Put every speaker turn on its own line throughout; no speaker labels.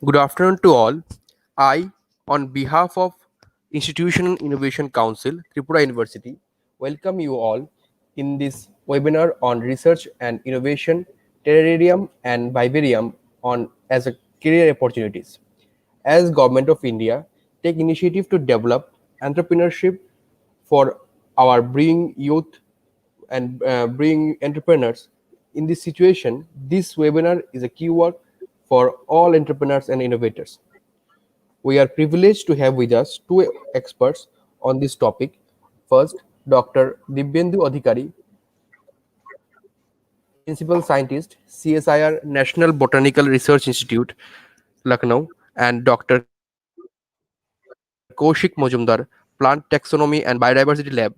Good afternoon to all. I, on behalf of Institutional Innovation Council, Tripura University, welcome you all in this webinar on research and innovation, Terrarium and Vivarium on as a career opportunities. As Government of India, take initiative to develop entrepreneurship for our bring youth and bring entrepreneurs. In this situation, this webinar is a keyword for all entrepreneurs and innovators. We are privileged to have with us two experts on this topic. First, Dr. Dibyendu Adhikari, Principal Scientist, CSIR National Botanical Research Institute, Lucknow, and Dr. Koushik Majumdar, Plant Taxonomy and Biodiversity Lab,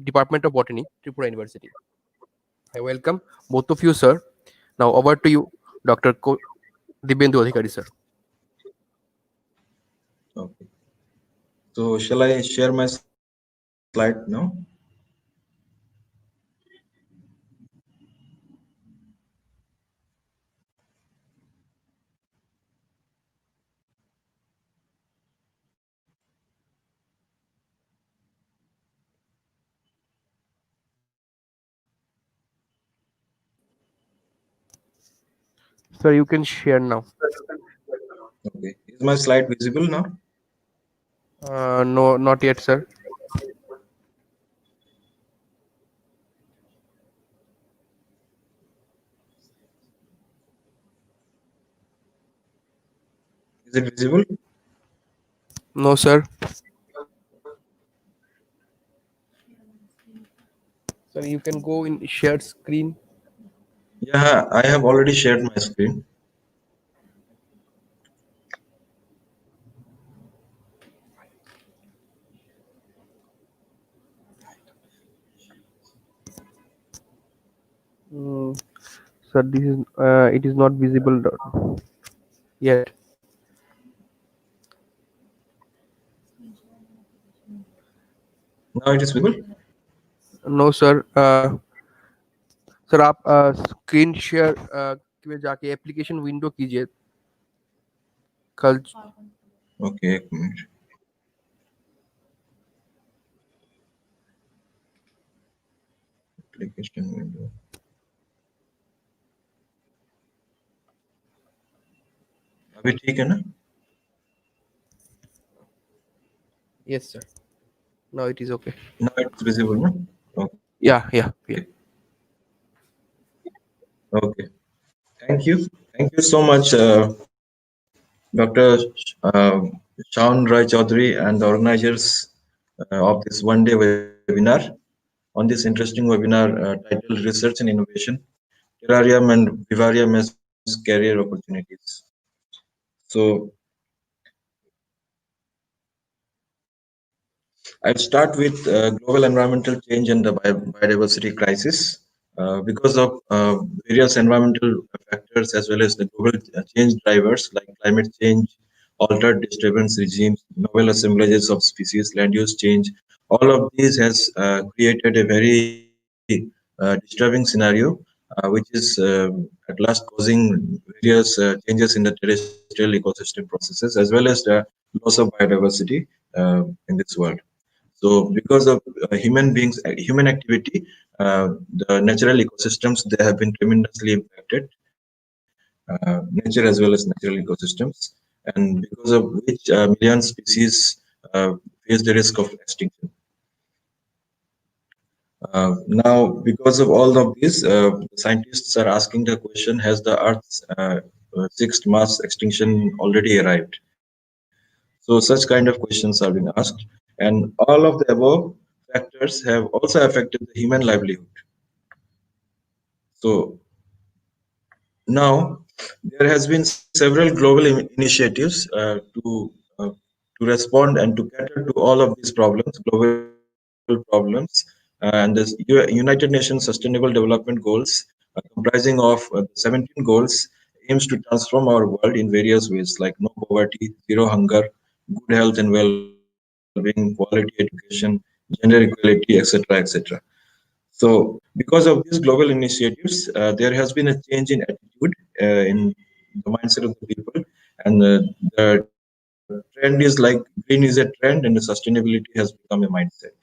Department of Botany, Tripura University. I welcome both of you, sir. Now over to you, Dr. Dibyendu Adhikari, sir.
Okay. So shall I share my slide now?
Sir, you can share now.
Okay. Is my slide visible now?
No, not yet, sir.
Is it visible?
No, sir. Sir, you can go in shared screen.
Yeah, I have already shared my screen.
Mm, sir, this is it is not visible yet.
Now it is visible.
No, sir. Sir आप screen share में जाके application window कीजिए कल
Okay, एक minute. Application window. अभी ठीक है ना?
yes sir now it is okay
Now it's visible, no? Okay.
yeah
Okay. Thank you so much, Dr. Shaun Roy Chaudhary and the organizers of this one-day webinar on this interesting webinar titled Research and Innovation, Terrarium and Vivarium as Career Opportunities. So I'll start with global environmental change and the biodiversity crisis. Because of various environmental factors as well as the global change drivers like climate change, altered disturbance regimes, novel assemblages of species, land use change, all of these has created a very disturbing scenario, which is at last causing various changes in the terrestrial ecosystem processes as well as the loss of biodiversity in this world. So because of human activity, the natural ecosystems they have been tremendously impacted, nature as well as natural ecosystems, and because of which million species face the risk of extinction. Now, because of all of this, scientists are asking the question: Has the Earth's sixth mass extinction already arrived? So such kind of questions are being asked, and all of the above factors have also affected the human livelihood. So now there has been several global initiatives to respond and to cater to all of these problems, global problems, and the United Nations Sustainable Development Goals, comprising of 17 goals, aims to transform our world in various ways like no poverty, zero hunger, good health and well-being, quality education, gender equality, etc., etc. So, because of these global initiatives, there has been a change in attitude in the mindset of the people, And the trend is like green is a trend, and the sustainability has become a mindset.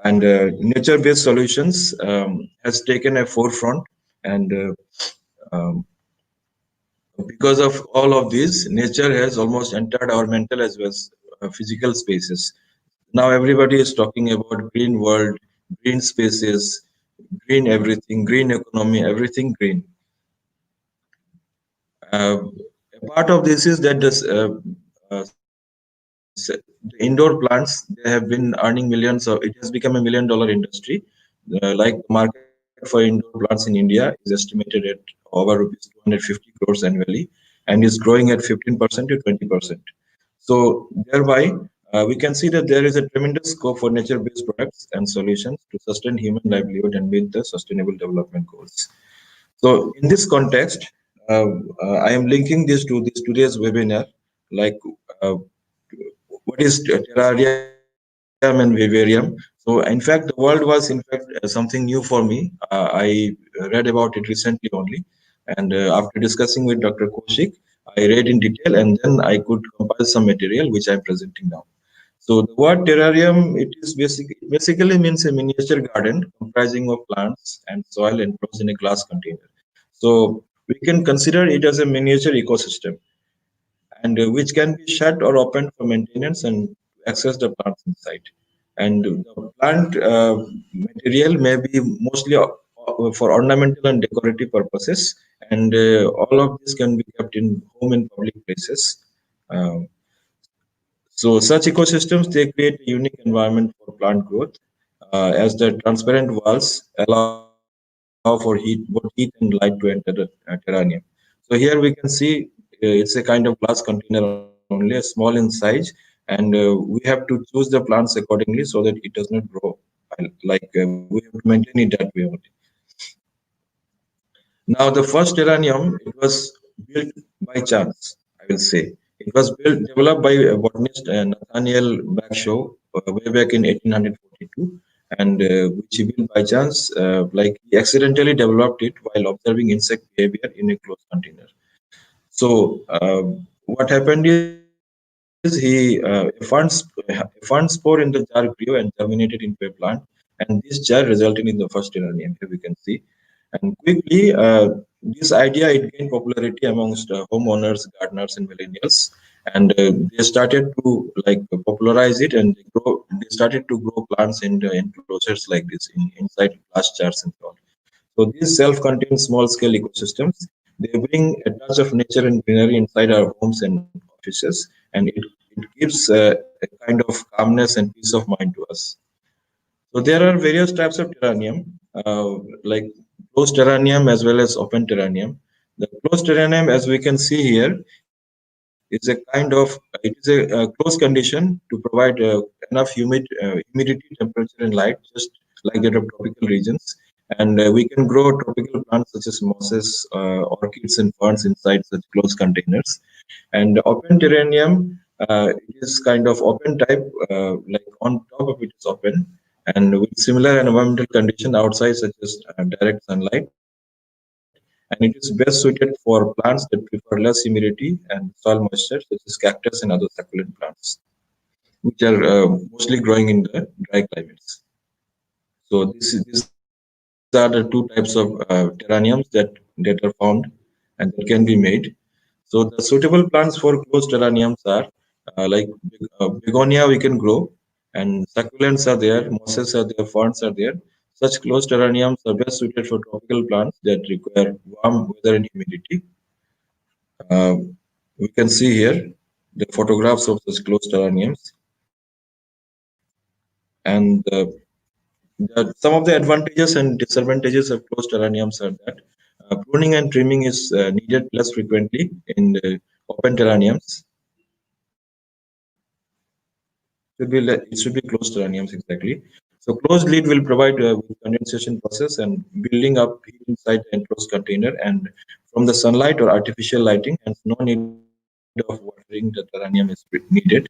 And nature-based solutions has taken a forefront, and um, because of all of this, nature has almost entered our mental as well as physical spaces. Now everybody is talking about green world, green spaces, green everything, green economy, everything green. Uh, a part of this is that the indoor plants, they have been earning millions of, it has become $1 million industry. Like the market for indoor plants in India is estimated at over rupees 250 crores annually, and is growing at 15% to 20%. So thereby, we can see that there is a tremendous scope for nature-based products and solutions to sustain human livelihood and meet the sustainable development goals. So in this context, I am linking this to this today's webinar, like uh, what is Terrarium and Vivarium. So in fact, the world was in fact something new for me. I read about it recently only, and after discussing with Dr. Koushik, I read in detail, and then I could compile some material which I am presenting now. So the word terrarium, it basically means a miniature garden comprising of plants and soil enclosed in a glass container. So we can consider it as a miniature ecosystem, and which can be shut or opened for maintenance and access the plants inside. And the plant material may be mostly for ornamental and decorative purposes, and all of this can be kept in home and public places. Um, so such ecosystems, they create a unique environment for plant growth, as the transparent walls allow for both heat and light to enter the terrarium. So here we can see it's a kind of glass container only, small in size, and we have to choose the plants accordingly so that it does not grow. We have to maintain it that way only. Now, the first terrarium, it was built by chance, I will say. It was developed by botanist Nathaniel Bagshaw way back in 1842, and which he built by chance, like he accidentally developed it while observing insect behavior in a closed container. So, what happened is a fund spore in the jar grew and germinated into a plant, and this jar resulted in the first terrarium. Here we can see. And quickly, this idea it gained popularity amongst homeowners, gardeners, and millennials, and they started to like popularize it, and they started to grow plants in the enclosures like this inside glass jars and so on. So these self-contained small-scale ecosystems, they bring a touch of nature and greenery inside our homes and offices, and it gives a kind of calmness and peace of mind to us. So there are various types of terrarium, like closed terrarium as well as open terrarium. The closed terrarium, as we can see here, is a kind of closed condition to provide enough humidity, temperature, and light, just like that of tropical regions. And we can grow tropical plants such as mosses, orchids, and ferns inside such closed containers. And open terrarium, it is kind of open type, like on top of it is open, and with similar environmental condition outside, such as direct sunlight. And it is best suited for plants that prefer less humidity and soil moisture, such as cactus and other succulent plants, which are mostly growing in the dry climates. These are the two types of terrariums that are found and that can be made. So the suitable plants for closed terrariums are like begonia we can grow, and succulents are there, mosses are there, ferns are there. Such closed terrariums are best suited for tropical plants that require warm weather and humidity. Uh, we can see here the photographs of such closed terrariums, and some of the advantages and disadvantages of closed terrariums are that pruning and trimming is needed less frequently in the open terrariums. It should be closed terrariums exactly. So closed lid will provide with condensation process and building up heat inside the enclosed container and from the sunlight or artificial lighting, and no need of watering the terrarium is needed.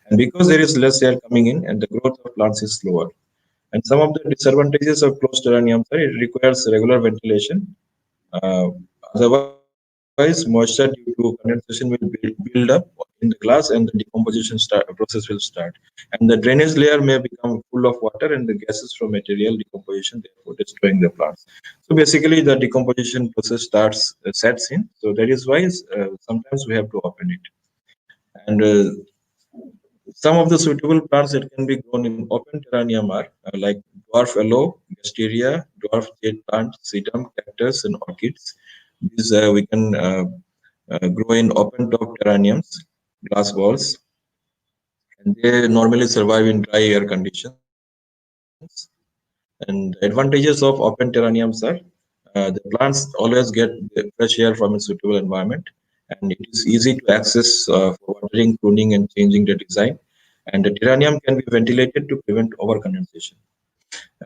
And because there is less air coming in, and the growth of plants is slower. And some of the disadvantages of closed terrariums are it requires regular ventilation. Otherwise, it is Otherwise, moisture due to condensation will build up in the glass and the process will start. And the drainage layer may become full of water and the gases from material decomposition, therefore destroying the plants. So basically, the decomposition process sets in. So that is why sometimes we have to open it. And some of the suitable plants that can be grown in open terrarium are like dwarf aloe, gasteria, dwarf jade plant, sedum, cactus, and orchids. These we can grow in open top terrariums, glass walls, and they normally survive in dry air conditions. And the advantages of open terrariums are the plants always get the fresh air from a suitable environment, and it is easy to access for watering, pruning, and changing the design. And the terrarium can be ventilated to prevent over condensation.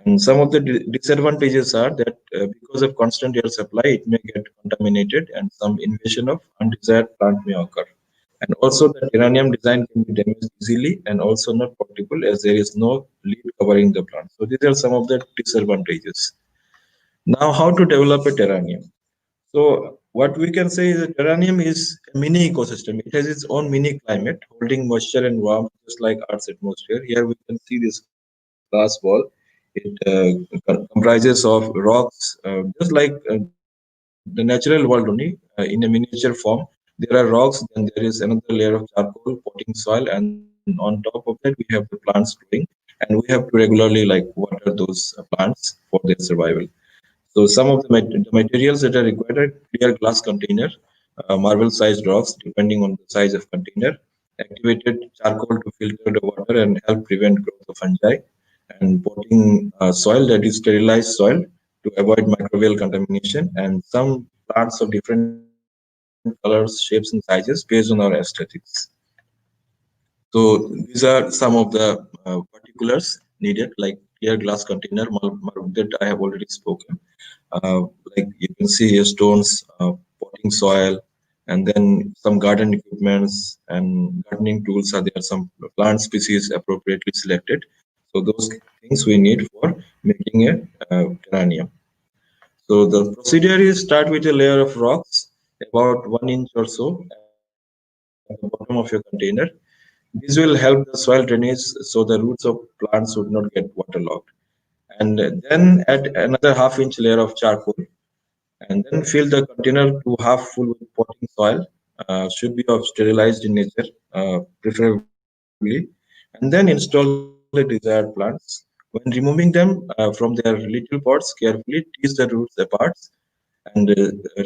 And some of the disadvantages are that because of constant air supply, it may get contaminated and some invasion of undesired plant may occur. And also the terrarium design can be damaged easily and also not portable as there is no lid covering the plant. So these are some of the disadvantages. Now, how to develop a terrarium? So what we can say is a terrarium is a mini ecosystem. It has its own mini climate, holding moisture and warmth just like Earth's atmosphere. Here we can see this glass wall. It comprises of rocks, just like the natural world only. In a miniature form, there are rocks. Then there is another layer of charcoal, potting soil, and on top of that we have the plants growing. And we have to regularly like water those plants for their survival. So some of the materials that are required are clear glass container, marble sized rocks depending on the size of container, activated charcoal to filter the water and help prevent growth of fungi, and potting soil, that is sterilized soil to avoid microbial contamination, and some plants of different colors, shapes and sizes based on our aesthetics. So these are some of the particulars needed, like clear glass container, that I have already spoken. Like you can see here stones, potting soil, and then some garden equipments and gardening tools are there. Some plant species appropriately selected. So those things we need for making a terrarium. So the procedure is start with a layer of rocks about 1 inch or so at the bottom of your container. This will help the soil drainage so the roots of plants would not get waterlogged. And then add another half-inch layer of charcoal, and then fill the container to half full with potting soil. Should be of sterilized in nature, preferably, and then install the desired plants. When removing them from their little pots, carefully tease the roots apart and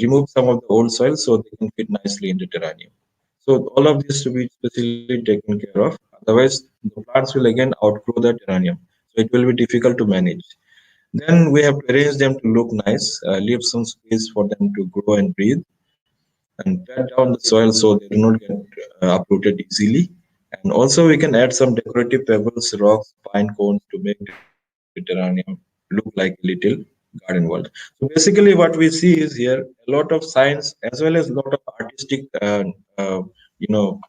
remove some of the old soil so they can fit nicely in the terrarium. So all of this to be specially taken care of. Otherwise, the plants will again outgrow the terrarium. So it will be difficult to manage. Then we have to arrange them to look nice, leave some space for them to grow and breathe, and pat down the soil so they do not get uprooted easily. And also we can add some decorative pebbles, rocks, pine cones to make the terrarium look like a little garden world. So basically what we see is here a lot of science as well as a lot of artistic, you know,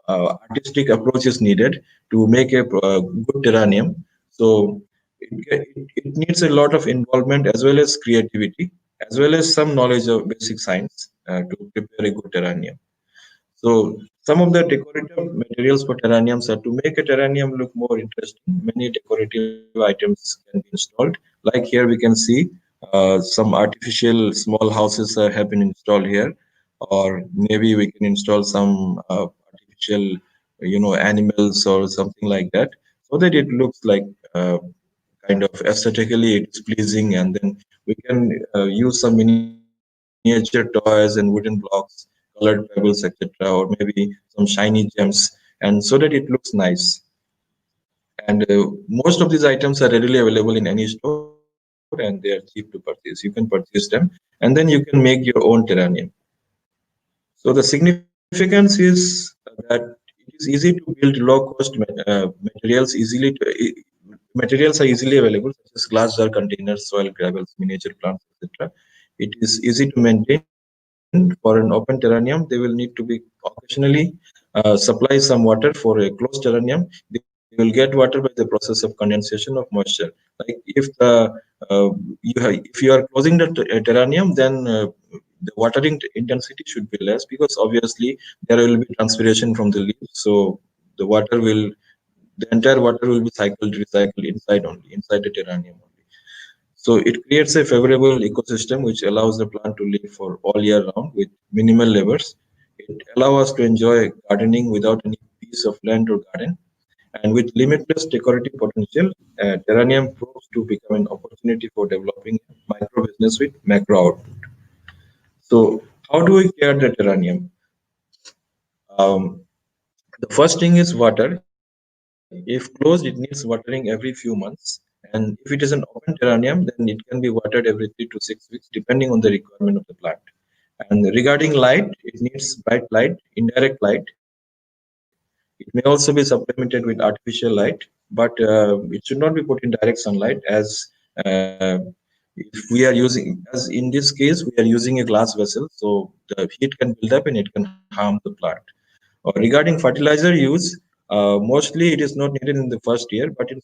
artistic approach is needed to make a good terrarium. So it needs a lot of involvement as well as creativity, as well as some knowledge of basic science to prepare a good terrarium. So some of the decorative materials for terrariums are to make a terrarium look more interesting. Many decorative items can be installed. Like here we can see some artificial small houses have been installed here, or maybe we can install some artificial, animals or something like that, so that it looks like kind of aesthetically it's pleasing, and then we can use some miniature toys and wooden blocks, colored pebbles, etc., or maybe some shiny gems, and so that it looks nice. And most of these items are readily available in any store and they are cheap to purchase. You can purchase them and then you can make your own terrarium. So the significance is that it is easy to build low-cost materials. Materials are easily available, such as glass jar containers, soil gravels, miniature plants, etc. It is easy to maintain. For an open terrarium, they will need to be occasionally supply some water. For a closed terrarium, they will get water by the process of condensation of moisture. Like if you are closing the terrarium, then the watering intensity should be less, because obviously there will be transpiration from the leaves, so the water will the entire water will be recycled inside only, inside the terrarium only. So it creates a favorable ecosystem which allows the plant to live for all year round with minimal labors. It allows us to enjoy gardening without any piece of land or garden. And with limitless decorative potential, Terrarium proves to become an opportunity for developing micro business with macro output. So, how do we care the Terrarium? Um, the first thing is water. If closed, it needs watering every few months. And if it is an open terrarium, then it can be watered every 3 to 6 weeks, depending on the requirement of the plant. And regarding light, it needs bright light, indirect light. It may also be supplemented with artificial light, but it should not be put in direct sunlight, as if we are using, as in this case, we are using a glass vessel, so the heat can build up and it can harm the plant. Regarding fertilizer use, mostly it is not needed in the first year, but in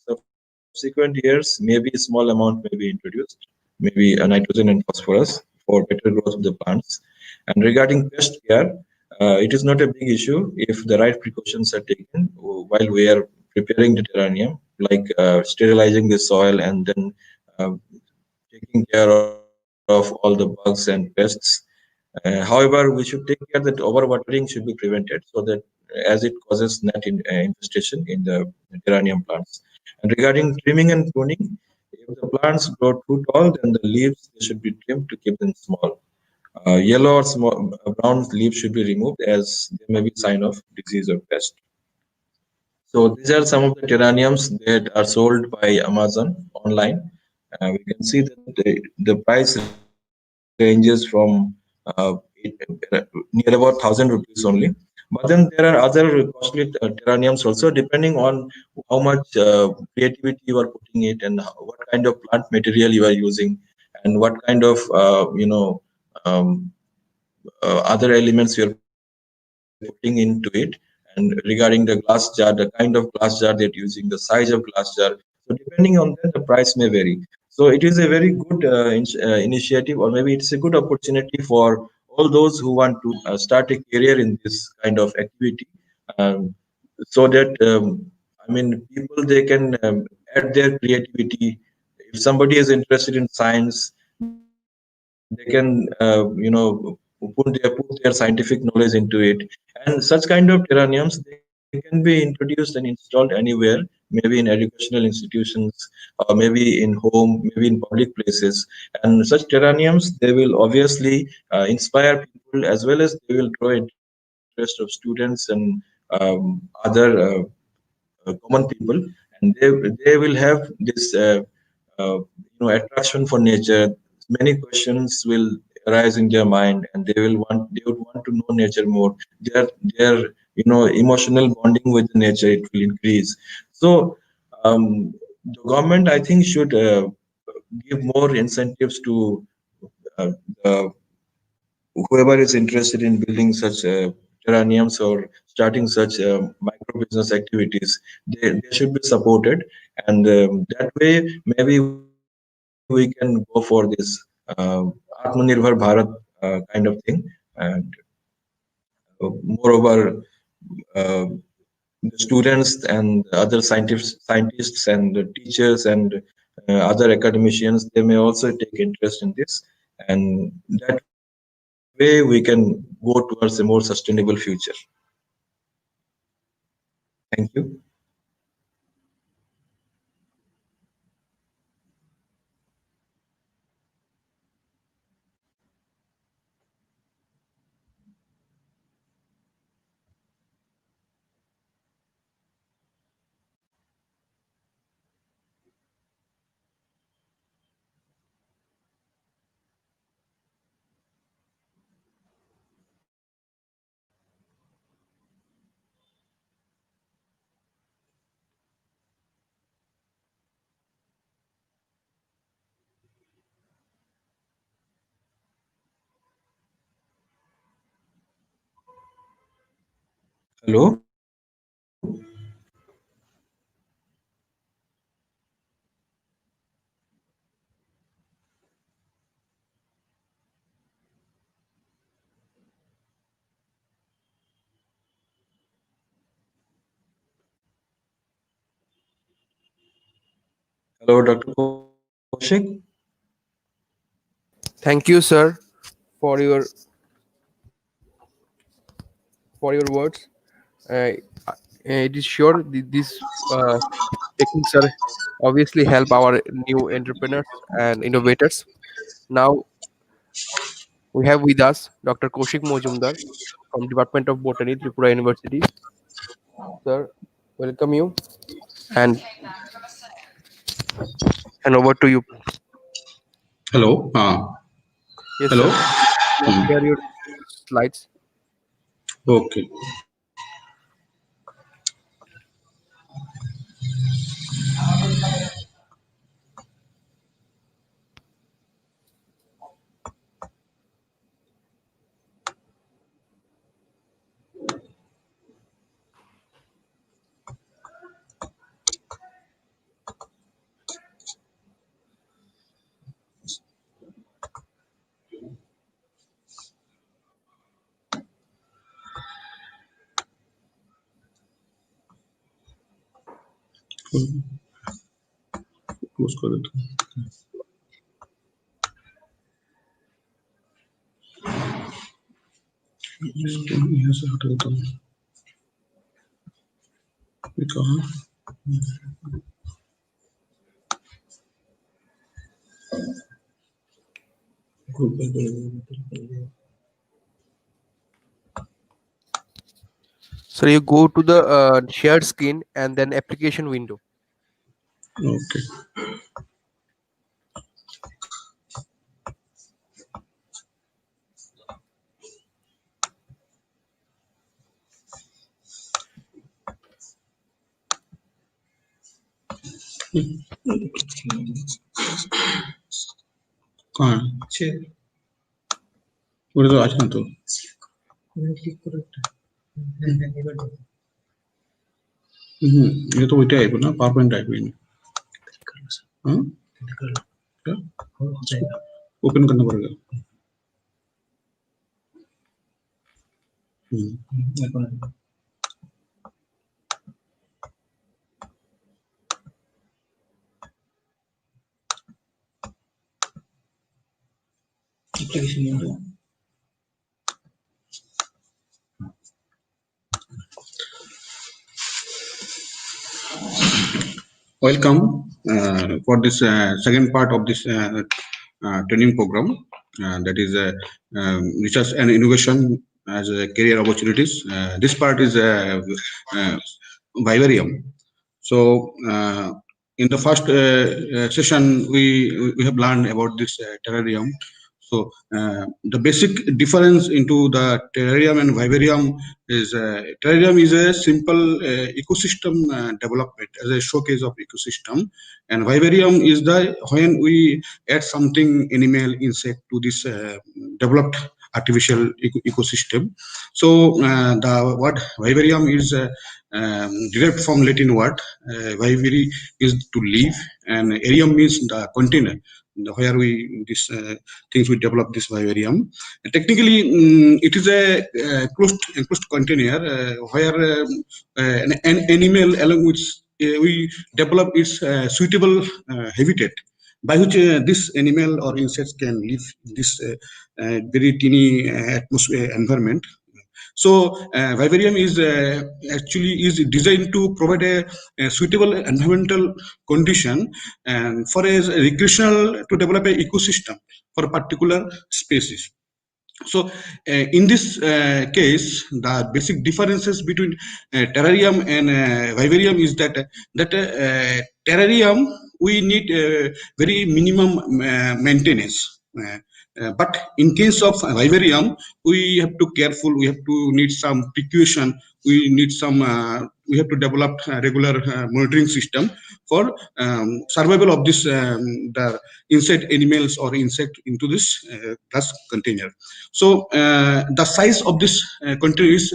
subsequent years, maybe a small amount may be introduced, maybe nitrogen and phosphorus for better growth of the plants. And regarding pest care, it is not a big issue if the right precautions are taken while we are preparing the terrarium, like sterilizing the soil and then uh, taking care of all the bugs and pests. However, we should take care that overwatering should be prevented, so that as it causes infestation in the terrarium plants. And regarding trimming and pruning, if the plants grow too tall, then the leaves they should be trimmed to keep them small. Yellow or brown leaves should be removed, as they may be sign of disease or pest. So these are some of the terrariums that are sold by Amazon online. We can see that the price ranges from uh, near about 1,000 rupees only. But then there are other costly terrariums also, depending on how much creativity you are putting it, and what kind of plant material you are using, and what kind of um, other elements you are putting into it. And regarding the glass jar, the kind of glass jar that you're using, the size of glass jar, so depending on that, the price may vary. So it is a very good initiative, or maybe it's a good opportunity for all those who want to start a career in this kind of activity, um, so that I mean, people they can add their creativity. If somebody is interested in science, they can put their scientific knowledge into it. And such kind of terrariums, they can be introduced and installed anywhere, maybe in educational institutions, or maybe in home, maybe in public places. And such terrariums, they will obviously inspire people, as well as they will draw interest of students and other common people, and they will have this attraction for nature. Many questions will arise in their mind, and they would want to know nature more. Their emotional bonding with the nature, it will increase. So um, the government, I think, should give more incentives to uh, the whoever is interested in building such terrariums or starting such micro business activities. They should be supported, and that way maybe we can go for this Atmanirbhar Bharat kind of thing. And moreover, uh, the students and other scientists and the teachers and other academicians, they may also take interest in this, and that way we can go towards a more sustainable future. Thank you. Hello. Hello, Dr. Koushik.
Thank you, sir, for your words. Uh, it is sure these techniques are obviously help our new entrepreneurs and innovators. Now we have with us Dr. Koushik Majumdar from Department of Botany, Tripura University. Sir, welcome you and over to you.
Hello.
Yes,
Hello.
sir. Let's share your slides.
Okay. Close कर देता हूँ. इसको यहाँ से हटा देता हूँ. ये कहाँ? ग्रुप पे गए.
So you go to the shared screen and then application window.
Okay. कहाँ है? उधर तो आज ना तो. ये तो वही टाइप है ना, पावर टाइप है. हाँ? क्या? ओपन करना पड़ेगा. Welcome for this second part of this training program, that is research and innovation as career opportunities. This part is uh, vivarium. So in the first session, we have learned about this terrarium. So the basic difference into the terrarium and vivarium is terrarium is a simple ecosystem development as a showcase of ecosystem, and vivarium is the when we add something animal insect to this developed artificial ecosystem. So the word vivarium is derived from Latin word vivere is to live, and arium means the container where we this things we develop this vivarium. Technically, it is a enclosed container where an animal along with we develop its suitable habitat by which this animal or insects can live in this very teeny atmosphere environment. So vivarium is actually is designed to provide a suitable environmental condition and for a recreational to develop an ecosystem for a particular species. So in this case, the basic differences between terrarium and vivarium is that terrarium we need very minimum maintenance. But in case of vivarium, we have to careful. We have to need some precaution. We need some. We have to develop a regular monitoring system for survival of this the insect animals or insect into this glass container. So the size of this container is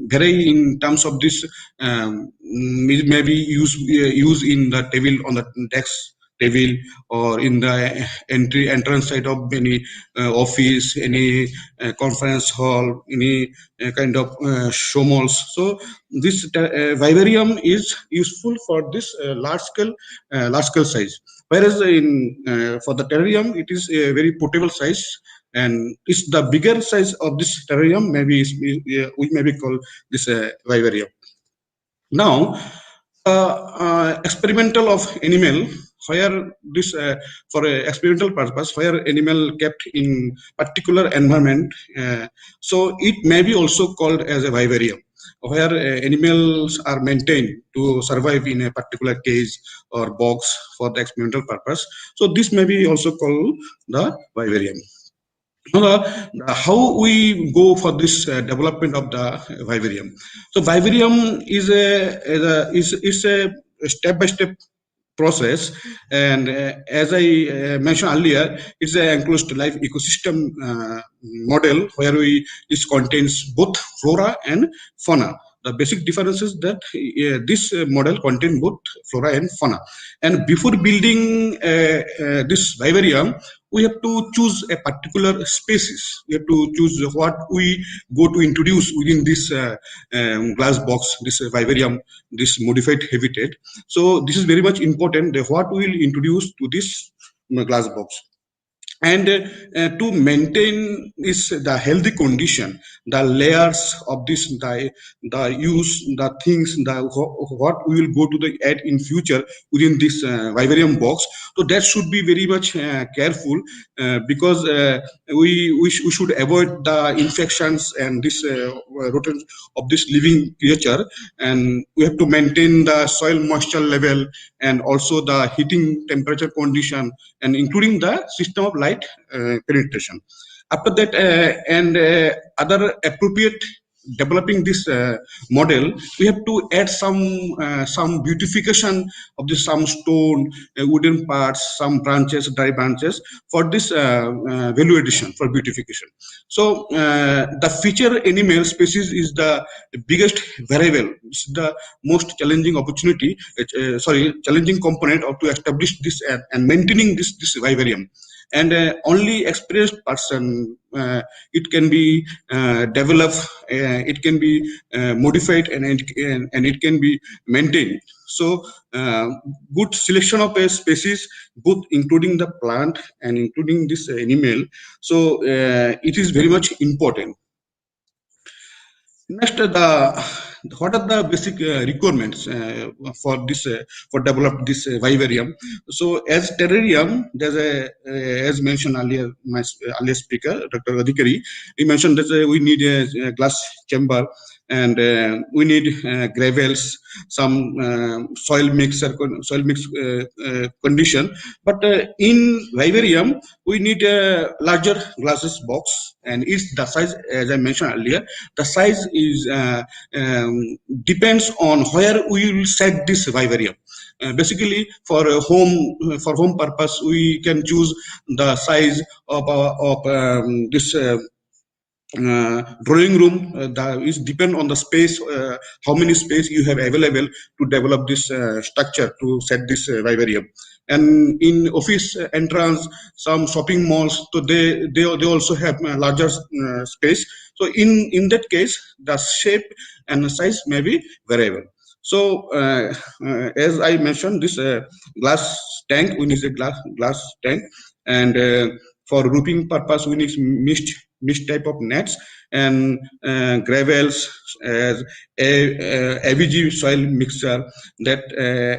vary in terms of this maybe use in the table on the desk table or in the entrance side of any office, any conference hall, any kind of show malls. So this vivarium is useful for this large scale size. Whereas for the terrarium, it is a very portable size, and it's the bigger size of this terrarium. Maybe we maybe call this vivarium. Now, experimental of animal, where this for a experimental purpose, where animal kept in particular environment, so it may be also called as a vivarium, where animals are maintained to survive in a particular cage or box for the experimental purpose. So this may be also called the vivarium. Now, how we go for this development of the vivarium? So vivarium is a step-by-step process, and as I mentioned earlier, it's an enclosed life ecosystem model where it contains both flora and fauna. The basic difference is that this model contains both flora and fauna. And before building this vivarium, we have to choose a particular species. We have to choose what we go to introduce within this glass box, this vivarium, this modified habitat. So this is very much important, what we will introduce to this glass box. And to maintain the healthy condition, the layers of this, the use, the things, what we will go to the add in future within this vivarium box. So that should be very much careful, because we should avoid the infections and this rodents of this living creature, and we have to maintain the soil moisture level and also the heating temperature condition, and including the system of light penetration. After that, and other appropriate developing this model, we have to add some beautification of this, some stone, wooden parts, some branches, dry branches for this value addition for beautification. So the feature animal species is the biggest variable. It's the most challenging opportunity, challenging component of to establish this and maintaining this vivarium. And only experienced person, it can be developed, it can be modified, and it can be maintained. So good selection of a species, both including the plant and including this animal. So it is very much important. Next, what are the basic requirements for this for develop this vivarium? So as terrarium, there's as mentioned earlier, my earlier speaker, Dr. Adhikari, he mentioned that we need a glass chamber, and we need gravels, some soil mix condition. But in vivarium, we need a larger glasses box, and it's the size, as I mentioned earlier. The size is depends on where we will set this vivarium. Basically, for home purpose, we can choose the size of this. Drawing room, that is depend on the space, how many space you have available to develop this structure to set this vivarium. And in office entrance, some shopping malls, so they also have larger space. So in that case, the shape and the size may be variable. So as I mentioned, this glass tank, we need a glass tank, and for roofing purpose, we need mixed type of nets, and gravels, as AVG soil mixture, that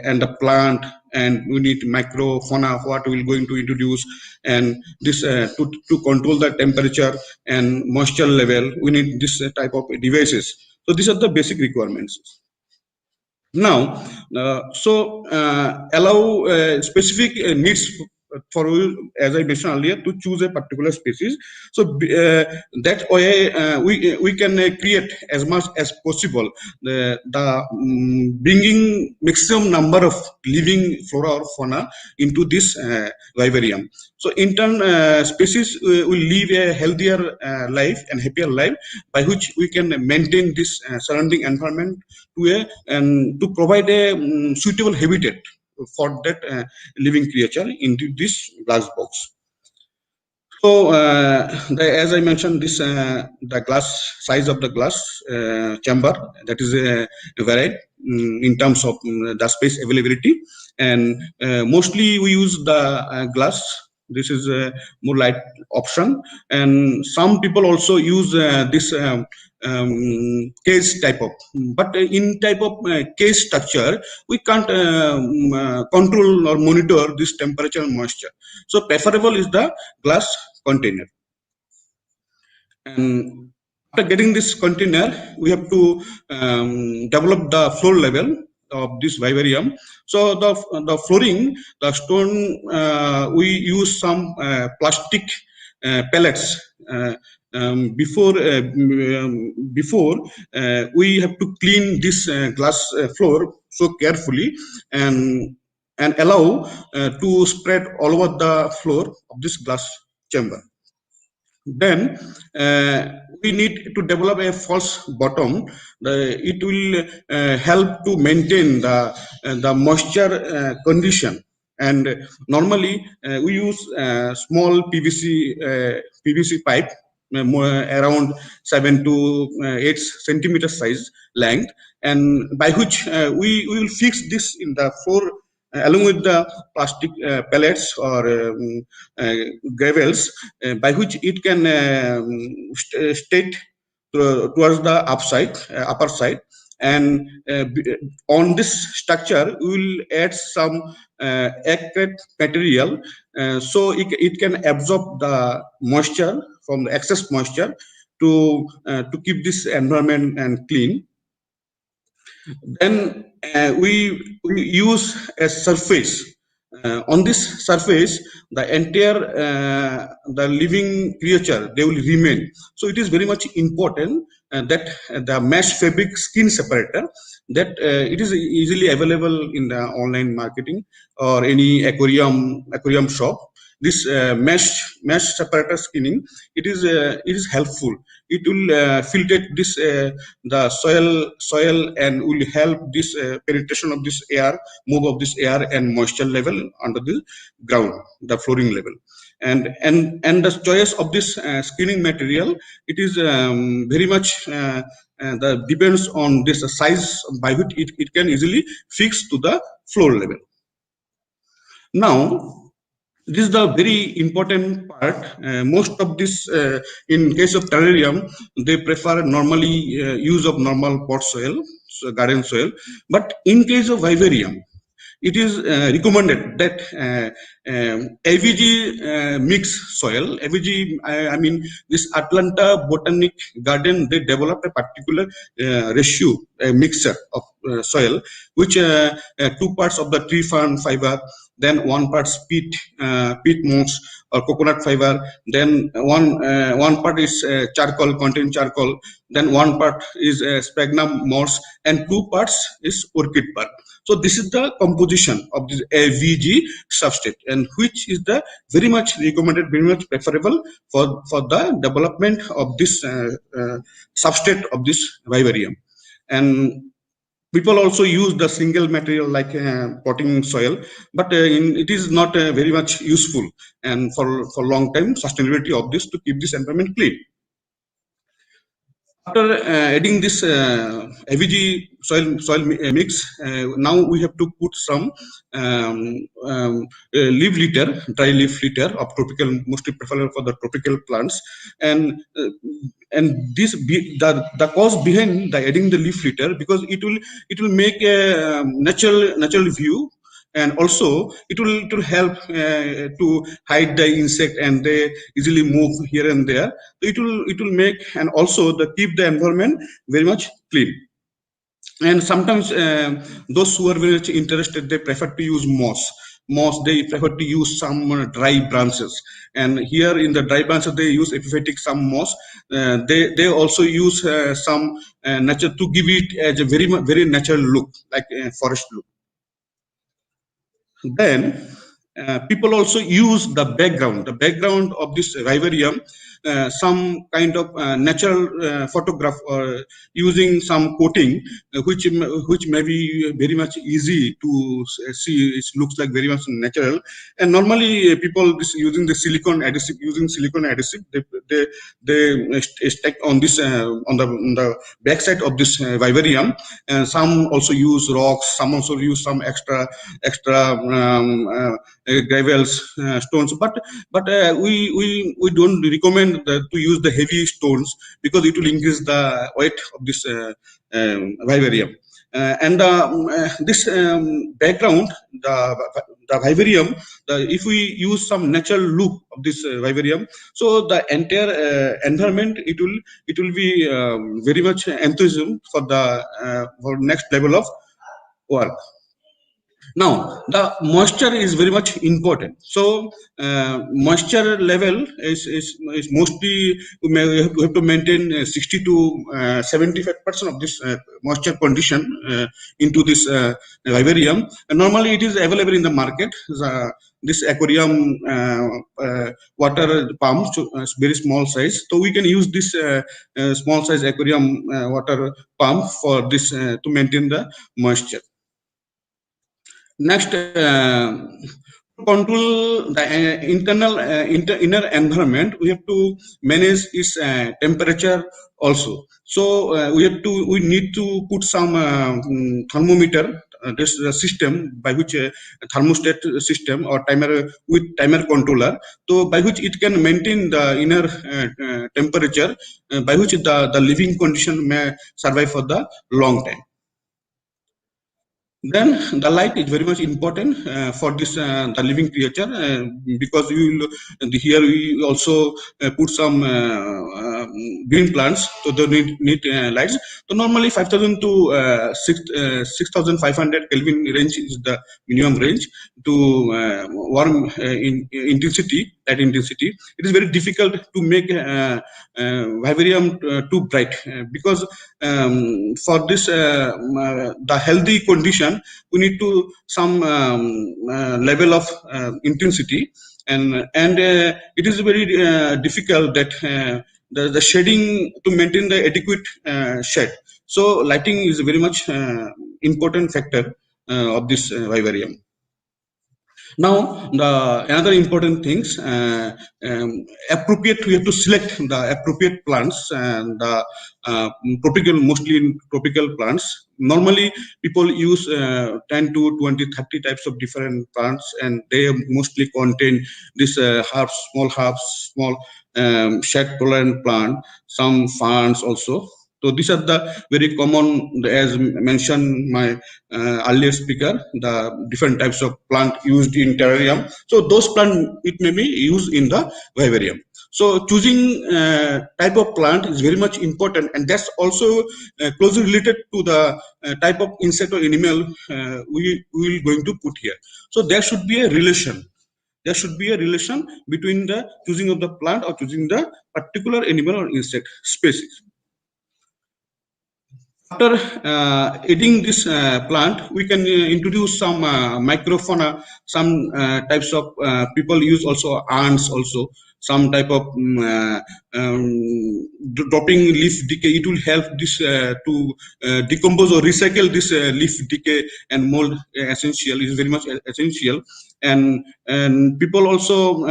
and the plant, and we need microfauna, what we are going to introduce, and this to control the temperature and moisture level, we need this type of devices. So these are the basic requirements. Now, allow specific needs for, as I mentioned earlier, to choose a particular species. So that way we can create as much as possible the bringing maximum number of living flora or fauna into this vivarium. So in turn, species will live a healthier life and happier life, by which we can maintain this surrounding environment to provide a suitable habitat for that living creature into this glass box. So, as I mentioned, this the glass size of the glass chamber, that is varied in terms of the space availability, and mostly we use the glass. This is a more light option, and some people also use this case type of. But in type of case structure, we can't control or monitor this temperature and moisture. So preferable is the glass container. And after getting this container, we have to develop the floor level of this vivarium. So the flooring, the stone, we use some plastic pellets. Before we have to clean this glass floor so carefully, and allow to spread all over the floor of this glass chamber. Then we need to develop a false bottom. It will help to maintain the moisture condition. And normally we use small PVC pipe, around 7 to 8 centimeter size length, and by which we will fix this in the floor along with the plastic pellets or gravels, by which it can state towards the upper side. And on this structure, we will add some accurate material, so it can absorb the moisture from the excess moisture to keep this environment and clean. Then we use a surface. On this surface, the entire the living creature, they will remain. So it is very much important that the mesh fabric skin separator, that it is easily available in the online marketing or any aquarium shop. This mesh separator skinning, it is helpful. It will filtrate this the soil and will help this penetration of this air, move of this air and moisture level under the ground, the flooring level. And the choice of this skinning material, it is very much depends on this size by which it can easily fix to the floor level. Now, this is the very important part. Most of this, in case of terrarium, they prefer normally use of normal pot soil, so garden soil. But in case of vivarium, it is recommended that AVG mix soil. AVG, I mean this Atlanta Botanic Garden, they developed a particular ratio, a mixture of soil, which 2 parts of the tree fern fiber, then 1 part peat moss or coconut fiber, then one part is contained charcoal, then 1 part is sphagnum moss, and 2 parts is orchid bark. So this is the composition of this AVG substrate, and which is the very much recommended, very much preferable for the development of this substrate of this vivarium. And people also use the single material like potting soil, but it is not very much useful and for long time sustainability of this to keep this environment clean. After adding this AVG soil mix, now we have to put some leaf litter, dry leaf litter of tropical, mostly preferable for the tropical plants, and this the cause behind the adding the leaf litter, because it will make a natural view, and also it will help to hide the insect and they easily move here and there. It will make, and also keep the environment very much clean. And sometimes those who are very much interested, they prefer to use moss. They prefer to use some dry branches, and here in the dry branches they use epiphytic some moss. They also use some nature to give it as a very natural look, like a forest look. Then people also use the background of this vivarium. some kind of natural photograph or using some coating, which may be very much easy to see. It looks like very much natural. And normally people using the silicone adhesive, they stick on this on the backside of this vivarium. And some also use rocks, some also use some extra gravels, stones, but we don't recommend to use the heavy stones, because it will increase the weight of this vivarium. And this background, the vivarium, if we use some natural look of this vivarium, so the entire environment, it will be very much enthusiasm for the for next level of work. Now, the moisture is very much important. So, moisture level is mostly we have to maintain 60 to 75% of this moisture condition into this vivarium. And normally, it is available in the market. This aquarium water pump, very small size. So we can use this small size aquarium water pump for this to maintain the moisture. Next, to control the inner environment, we have to manage its temperature also. So we need to put some thermometer. This system by which thermostat system or timer controller, so by which it can maintain the inner temperature, by which the living condition may survive for the long time. Then the light is very much important for this the living creature, because here we also put some green plants, so they need lights. So normally 5,000 to 6,500 Kelvin range is the minimum range to warm intensity. At intensity, it is very difficult to make vivarium too bright, because for this the healthy condition, we need to some level of intensity, and it is very difficult that the shading, to maintain the adequate shade. So lighting is very much important factor of this vivarium. Now, another important things, appropriate, we have to select the appropriate plants, and the mostly tropical plants. Normally, people use 10 to 20, 30 types of different plants, and they mostly contain this herbs, small shade tolerant plant, some ferns also. So these are the very common, as mentioned my earlier speaker, the different types of plant used in terrarium. So those plant, it may be used in the vivarium. So choosing type of plant is very much important, and that's also closely related to the type of insect or animal we will going to put here. So there should be a relation. There should be a relation between the choosing of the plant or choosing the particular animal or insect species. After adding this plant, we can introduce some microfauna, some types of people use also ants also, some type of dropping leaf decay. It will help this to decompose or recycle this leaf decay and mold essential, is very much essential. And people also,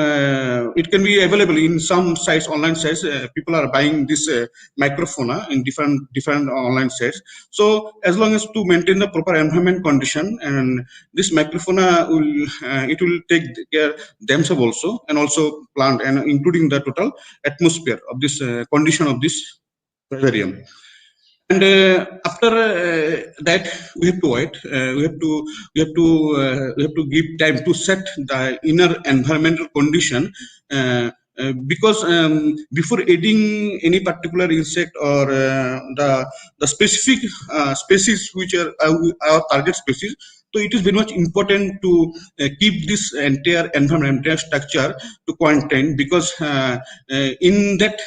it can be available in some sites, online sites. People are buying this microfauna in different online sites. So as long as to maintain the proper environment condition, and this microfauna it will take care themselves also, and also plant, and including the total atmosphere of this condition of this vivarium. And after that, we have to wait. We have to give time to set the inner environmental condition, because before adding any particular insect or the specific species which are our target species, So it is very much important to keep this entire environment, entire structure to contain, because in that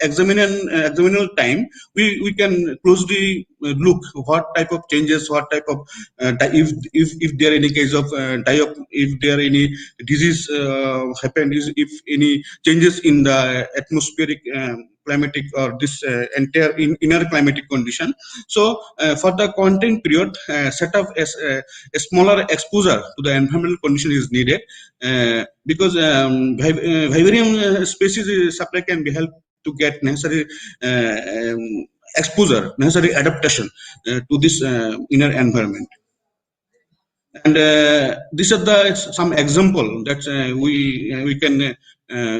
examinal time, we can closely look what type of changes, what type of if there are any case of if there are any disease happen, if any changes in the atmospheric climatic or this entire inner climatic condition. So for the content period, set up as a smaller exposure to the environmental condition is needed, because vivarium species supply can be helped to get necessary exposure, necessary adaptation to this inner environment. And these are the some example that we can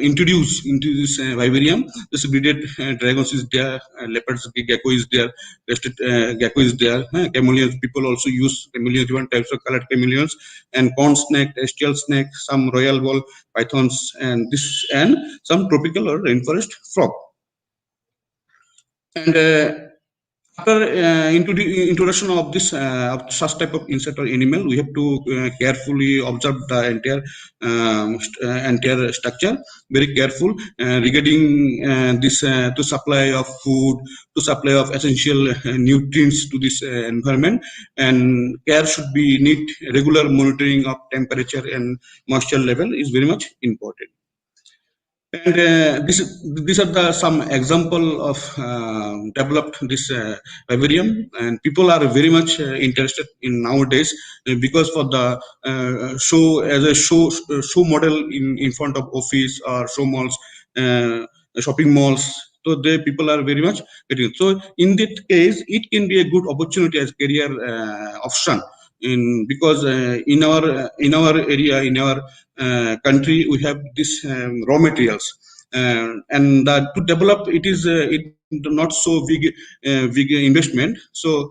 introduce into this vivarium. This bearded dragons is there, leopards gecko is there, crested gecko is there, chameleons. People also use chameleons, different types of colored chameleons, and pond snake, terrestrial snake, some royal ball pythons, and this and some tropical or rainforest frog. And after introduction of this of such type of insect or animal, we have to carefully observe the entire structure, very careful regarding this to supply of food, to supply of essential nutrients to this environment, and care should be need. Regular monitoring of temperature and moisture level is very much important. And these are the some example of developed this vivarium, and people are very much interested in nowadays, because for the show as a show model in front of office or show malls, shopping malls. So the people are very much getting. So in that case, it can be a good opportunity as career option, because in our area, in our country, we have this raw materials, and to develop it is it not so big investment. So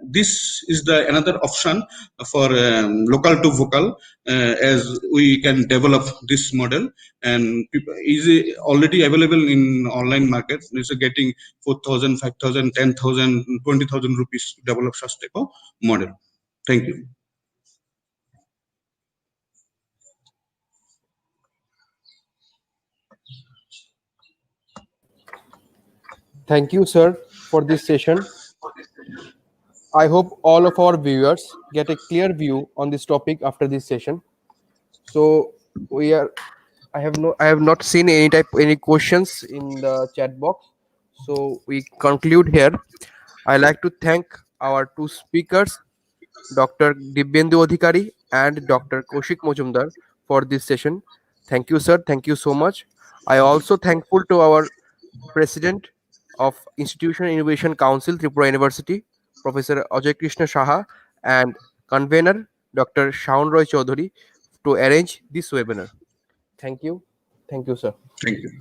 this is the another option for local to vocal, as we can develop this model, and is already available in online market. It's getting 4,000, 5,000, 10,000, 20,000 rupees to develop such type of model. Thank you.
Thank you, sir, for this session. I hope all of our viewers get a clear view on this topic after this session. So we are. I have not seen any questions in the chat box. So we conclude here. I like to thank our two speakers, Dr. Dibyendu Adhikari and Dr. Koushik Majumdar, for this session. Thank you, sir. Thank you so much. I also thankful to our President of Institutional Innovation Council, Tripura University, Professor Ajay Krishna Saha, and convener Dr. Shaun Roy Chaudhary to arrange this webinar. Thank you. Thank you, sir.
Thank you.